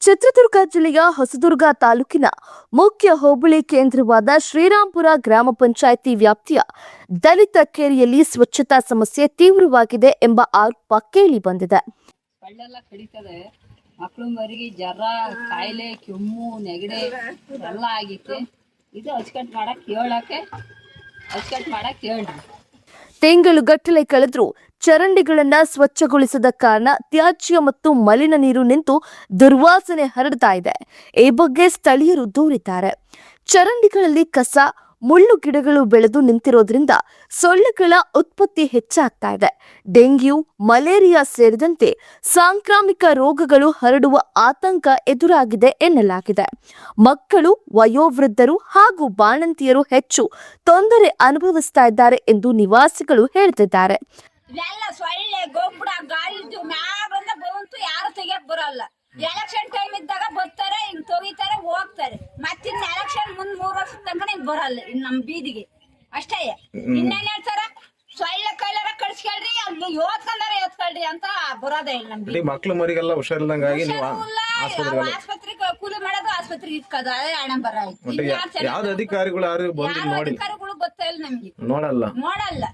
ಚಿತ್ರದುರ್ಗ ಜಿಲ್ಲೆಯ ಹೊಸದುರ್ಗ ತಾಲೂಕಿನ ಮುಖ್ಯ ಹೋಬಳಿ ಕೇಂದ್ರವಾದ ಶ್ರೀರಾಂಪುರ ಗ್ರಾಮ ಪಂಚಾಯಿತಿ ವ್ಯಾಪ್ತಿಯ ದಲಿತ ಕೇರಿಯಲ್ಲಿ ಸ್ವಚ್ಛತಾ ಸಮಸ್ಯೆ ತೀವ್ರವಾಗಿದೆ ಎಂಬ ಆರೋಪ ಕೇಳಿ ಬಂದಿದೆ. ಮಕ್ಕಳು ಮರಿಗೆ ಜರ ಕಾಯಿಲೆ ಕೆಮ್ಮು ನೆಗಡೆ ಎಲ್ಲ ಆಗಿತ್ತು. ಇದು ಅಚ್ಚುಕಟ್ಟು ಮಾಡಕ್ಕೆ ಹೇಳ್ರಿ. ತಿಂಗಳುಗಟ್ಟಲೆ ಕಳೆದರೂ ಚರಂಡಿಗಳನ್ನ ಸ್ವಚ್ಛಗೊಳಿಸದ ಕಾರಣ ತ್ಯಾಜ್ಯ ಮತ್ತು ಮಲಿನ ನೀರು ನಿಂತು ದುರ್ವಾಸನೆ ಹರಡ್ತಾ ಇದೆ. ಈ ಬಗ್ಗೆ ಸ್ಥಳೀಯರು ದೂರಿದ್ದಾರೆ. ಚರಂಡಿಗಳಲ್ಲಿ ಕಸ, ಮುಳ್ಳು ಗಿಡಗಳು ಬೆಳೆದು ನಿಂತಿರೋದ್ರಿಂದ ಸೊಳ್ಳೆಗಳ ಉತ್ಪತ್ತಿ ಹೆಚ್ಚಾಗ್ತಾ ಇದೆ. ಡೆಂಗ್ಯೂ, ಮಲೇರಿಯಾ ಸೇರಿದಂತೆ ಸಾಂಕ್ರಾಮಿಕ ರೋಗಗಳು ಹರಡುವ ಆತಂಕ ಎದುರಾಗಿದೆ ಎನ್ನಲಾಗಿದೆ. ಮಕ್ಕಳು, ವಯೋವೃದ್ಧರು ಹಾಗೂ ಬಾಣಂತಿಯರು ಹೆಚ್ಚು ತೊಂದರೆ ಅನುಭವಿಸ್ತಾ ಇದ್ದಾರೆ ಎಂದು ನಿವಾಸಿಗಳು ಹೇಳ್ತಿದ್ದಾರೆ. ಸೊಳ್ಳೆ ಗೊಬ್ಬರ ಗಾಳಿದ್ದು ಮ್ಯಾಗ ಬಂತು, ಯಾರು ತೆಗಿಯಕ್ ಬರಲ್ಲ. ಎಲೆಕ್ಷನ್ ಟೈಮ್ ಇದ್ದಾಗ ಬರ್ತಾರೆ, ಹಿಂಗ್ ತೊಗಿತಾರೆ, ಹೋಗ್ತಾರೆ. ಮತ್ತಿನ್ನ ಎಲೆಕ್ಷನ್ ಮುಂದ್ 3 ವರ್ಷ ತನಕ ಹಿಂಗ್ ಬರಲ್ಲ ನಮ್ ಬೀದಿಗೆ ಅಷ್ಟೇ. ಇನ್ನೇನ್ ಹೇಳ್ತಾರ, ಸೊಳ್ಳೆ ಕೈಲಾರ ಕಳ್ಸ್ಕೊಳ್ರಿ, ಅಲ್ಲಿ ಯೋತ್ಕೊಳ್ರಿ ಅಂತ ಬರೋದೇ ಇಲ್ಲ ನಮ್ ಬೀದಿ. ಮಕ್ಳು ಮರಿಗೆಲ್ಲ ಹುಷಾರಿಲ್ದಂಗಾಗಿ ಆಸ್ಪತ್ರೆಗೆ ಕೂಲಿ ಮಾಡೋದು, ಆಸ್ಪತ್ರೆಗೆ ಇಟ್ಕೋದು, ಅದೇ ಹಣ ಬರ ಆಯ್ತು. ಯಾವ್ದು ಅಧಿಕಾರಿಗಳು ಅಧಿಕಾರಿಗಳು ಗೊತ್ತಾ ಇಲ್ಲ ನಮ್ಗೆ, ನೋಡಲ್ಲ.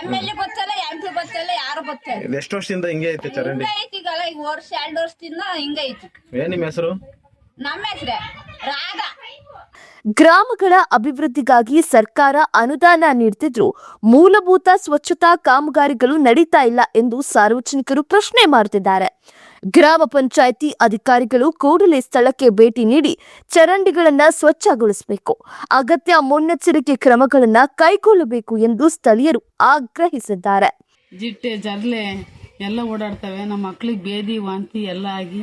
MLA ಗೊತ್ತಲ್ಲ, MP ಗೊತ್ತಲ್ಲ, ಯಾರು ಗೊತ್ತಿಲ್ಲ. ಎಷ್ಟು ವರ್ಷದಿಂದ ಹಿಂಗೆ ಐತೆ ಚರಂಡಿ? ಐತಿಗಲ್ಲ, ಈಗ ವರ್ಷ 2 ವರ್ಷದಿಂದ ಹಿಂಗ ಐತಿ. ಏನ್ ನಿಮ್ಮ ಹೆಸರು? ನಮ್ಮ ಹೆಸರೇ ರಾಧ. ಗ್ರಾಮಗಳ ಅಭಿವೃದ್ಧಿಗಾಗಿ ಸರ್ಕಾರ ಅನುದಾನ ನೀಡುತ್ತಿದ್ರೂ ಮೂಲಭೂತ ಸ್ವಚ್ಛತಾ ಕಾಮಗಾರಿಗಳು ನಡೀತಾ ಇಲ್ಲ ಎಂದು ಸಾರ್ವಜನಿಕರು ಪ್ರಶ್ನೆ ಮಾಡುತ್ತಿದ್ದಾರೆ. ಗ್ರಾಮ ಪಂಚಾಯಿತಿ ಅಧಿಕಾರಿಗಳು ಕೂಡಲೇ ಸ್ಥಳಕ್ಕೆ ಭೇಟಿ ನೀಡಿ ಚರಂಡಿಗಳನ್ನು ಸ್ವಚ್ಛಗೊಳಿಸಬೇಕು, ಅಗತ್ಯ ಮುನ್ನೆಚ್ಚರಿಕೆ ಕ್ರಮಗಳನ್ನು ಕೈಗೊಳ್ಳಬೇಕು ಎಂದು ಸ್ಥಳೀಯರು ಆಗ್ರಹಿಸಿದ್ದಾರೆ. ಜಿಟ್ಟೆ ಜರ್ಲೆ ಎಲ್ಲ ಓಡಾಡ್ತವೆ. ನಮ್ಮ ಮಕ್ಳಿಗೆ ಬೇದಿ ವಾಂತಿ ಎಲ್ಲ ಆಗಿ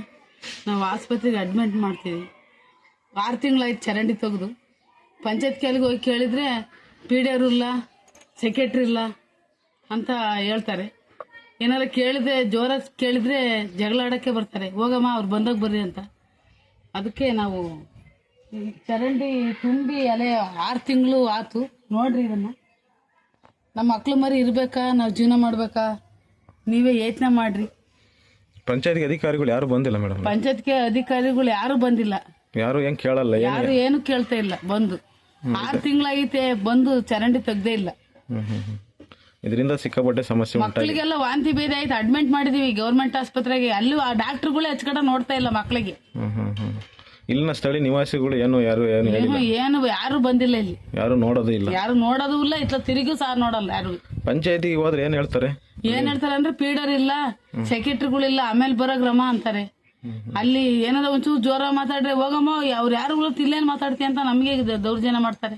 ನಾವು ಆಸ್ಪತ್ರೆಗೆ ಅಡ್ಮಿಟ್ ಮಾಡ್ತೀವಿ. 6 ತಿಂಗಳಾಯ್ತು ಚರಂಡಿ ತೆಗೆದು. ಪಂಚಾಯತ್ ಕೆಳಗೆ ಹೋಗಿ ಕೇಳಿದರೆ PDR ಇಲ್ಲ, ಸೆಕ್ರೆಟ್ರಿ ಇಲ್ಲ ಅಂತ ಹೇಳ್ತಾರೆ. ಏನಾರು ಕೇಳಿದ್ರೆ, ಜೋರ ಕೇಳಿದರೆ ಜಗಳ ಆಡೋಕ್ಕೆ ಬರ್ತಾರೆ. ಹೋಗಮ್ಮ, ಅವ್ರು ಬಂದಾಗ ಬರ್ರಿ ಅಂತ. ಅದಕ್ಕೆ ನಾವು ಚರಂಡಿ ತುಂಬಿ 6 ತಿಂಗಳು ಆಯ್ತು. ನೋಡ್ರಿ, ಇದನ್ನು ನಮ್ಮ ಮಕ್ಳು ಮರಿ ಇರಬೇಕಾ, ನಾವು ಜೀವನ ಮಾಡಬೇಕಾ, ನೀವೇ ಯೋಚನೆ ಮಾಡಿರಿ. ಪಂಚಾಯತ್ಗೆ ಅಧಿಕಾರಿಗಳು ಯಾರು ಬಂದಿಲ್ಲ ಮೇಡಮ್? ಪಂಚಾಯತ್ಗೆ ಅಧಿಕಾರಿಗಳು ಯಾರು ಬಂದಿಲ್ಲ. ಯಾರು ಏನ್ ಕೇಳಲ್ಲ, ಯಾರು ಏನು ಕೇಳ್ತಾ ಇಲ್ಲ. ಬಂದು 6 ತಿಂಗಳಾಗೈತೆ, ಬಂದು ಚರಂಡಿ ತೆಗ್ದೇ ಇಲ್ಲ. ಇದರಿಂದ ಸಿಕ್ಕಾಪಟ್ಟೆ ಸಮಸ್ಯೆ. ಮಕ್ಕಳಿಗೆಲ್ಲ ವಾಂತಿ ಭೇದ ಆಯ್ತು, ಅಡ್ಮಿಟ್ ಮಾಡಿದೀವಿ ಗೌರ್ಮೆಂಟ್ ಆಸ್ಪತ್ರೆಗೆ. ಅಲ್ಲೂ ಆ ಡಾಕ್ಟರ್ಗಳೇ ಹಚ್ಕಡ ನೋಡ್ತಾ ಇಲ್ಲ ಮಕ್ಕಳಿಗೆ. ಇಲ್ಲಿನ ಸ್ಥಳೀಯ ನಿವಾಸಿಗಳು ಯಾರು ಬಂದಿಲ್ಲ. ಇಲ್ಲಿ ಯಾರು ನೋಡೋದು ಇಲ್ಲ. ಇಟ್ಲ ತಿರುಗಿ ಸಹ ನೋಡಲ್ಲ ಯಾರು. ಪಂಚಾಯತಿಗೆ ಹೋದ್ರೆ ಏನ್ ಹೇಳ್ತಾರೆ ಅಂದ್ರೆ PDR ಇಲ್ಲ, ಸೆಕ್ರೆಟ್ರಿಗಳಿಲ್ಲ, ಆಮೇಲೆ ಬರೋ ಗ್ರಾಮ ಅಂತಾರೆ. ಅಲ್ಲಿ ಏನಾರ ಒಂಚೂರು ಜೋರ ಮಾತಾಡ್ರೆ, ಹೋಗಮ್ಮ ಅವ್ರು ಯಾರು ಇಲ್ಲೇನ್ ಮಾತಾಡ್ತಿ ಅಂತ ನಮಗೆ ದೌರ್ಜನ್ಯ ಮಾಡ್ತಾರೆ,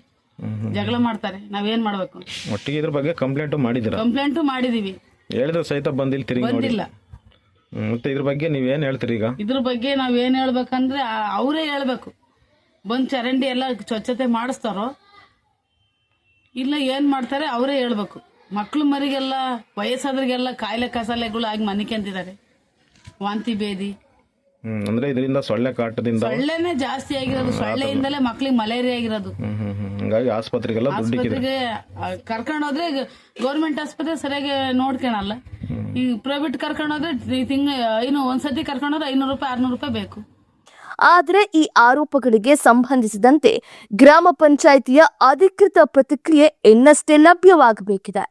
ಜಗಳ ಮಾಡ್ತಾರೆ. ನಾವೇನ್ ಮಾಡ್ಬೇಕು? ಒಟ್ಟಿಗೆ ಇದ್ರ ಬಗ್ಗೆ ಕಂಪ್ಲೇಂಟ್ ಮಾಡಿದೀವಿ. ಹೇಳಿದ್ರು ಸಹಿತ ಬಂದಿಲ್ಲ. ಮತ್ತೆ ಇದ್ರ ಬಗ್ಗೆ ನೀವೇನ್ ಹೇಳ್ತೀರಿ? ಈಗ ಇದ್ರ ಬಗ್ಗೆ ನಾವೇನ್ ಹೇಳ್ಬೇಕಂದ್ರೆ ಅವರೇ ಹೇಳ್ಬೇಕು. ಬಂದ್ ಚರಂಡಿ ಎಲ್ಲ ಸ್ವಚ್ಛತೆ ಮಾಡಿಸ್ತಾರೋ ಇಲ್ಲ ಏನ್ ಮಾಡ್ತಾರೆ ಅವರೇ ಹೇಳ್ಬೇಕು. ಮಕ್ಳು ಮರಿಗೆಲ್ಲ, ವಯಸ್ಸಾದ್ರಿಗೆಲ್ಲ ಕಾಯಿಲೆ ಕಸಾಲೆಗಳು ಆಗಿ ಮನಿಕಂತಿದ್ದಾರೆ. ವಾಂತಿ ಭೇದಿ ಅಂದ್ರೆ ಇದರಿಂದ ಸೊಳ್ಳೆ ಕಾಟದಿಂದ ಸೊಳ್ಳೆನೆ ಜಾಸ್ತಿ ಆಗಿರೋದು. ಸೊಳ್ಳೆಯಿಂದಲೇ ಮಕ್ಳಿಗೆ ಮಲೇರಿಯಾ ಆಗಿರೋದು. ಹಂಗಾಗಿ ಆಸ್ಪತ್ರೆಗೆ ಕರ್ಕೊಂಡು ಹೋದ್ರೆ ಗೌರ್ಮೆಂಟ್ ಆಸ್ಪತ್ರೆ ಸರಿಯಾಗಿ ನೋಡ್ಕೊಳಲ್ಲ. ಈ ಪ್ರೈವೇಟ್ ಕರ್ಕೊಂಡು ಹೋದ್ರೆ ಒಂದ್ಸತಿ ಕರ್ಕೊಂಡೋದ್ರೆ 500 ರೂಪಾಯಿ 600 ರೂಪಾಯಿ ಬೇಕು. ಆದರೆ ಈ ಆರೋಪಗಳಿಗೆ ಸಂಬಂಧಿಸಿದಂತೆ ಗ್ರಾಮ ಪಂಚಾಯಿತಿಯ ಅಧಿಕೃತ ಪ್ರತಿಕ್ರಿಯೆ ಇನ್ನಷ್ಟೇ ಲಭ್ಯವಾಗಬೇಕಿದೆ.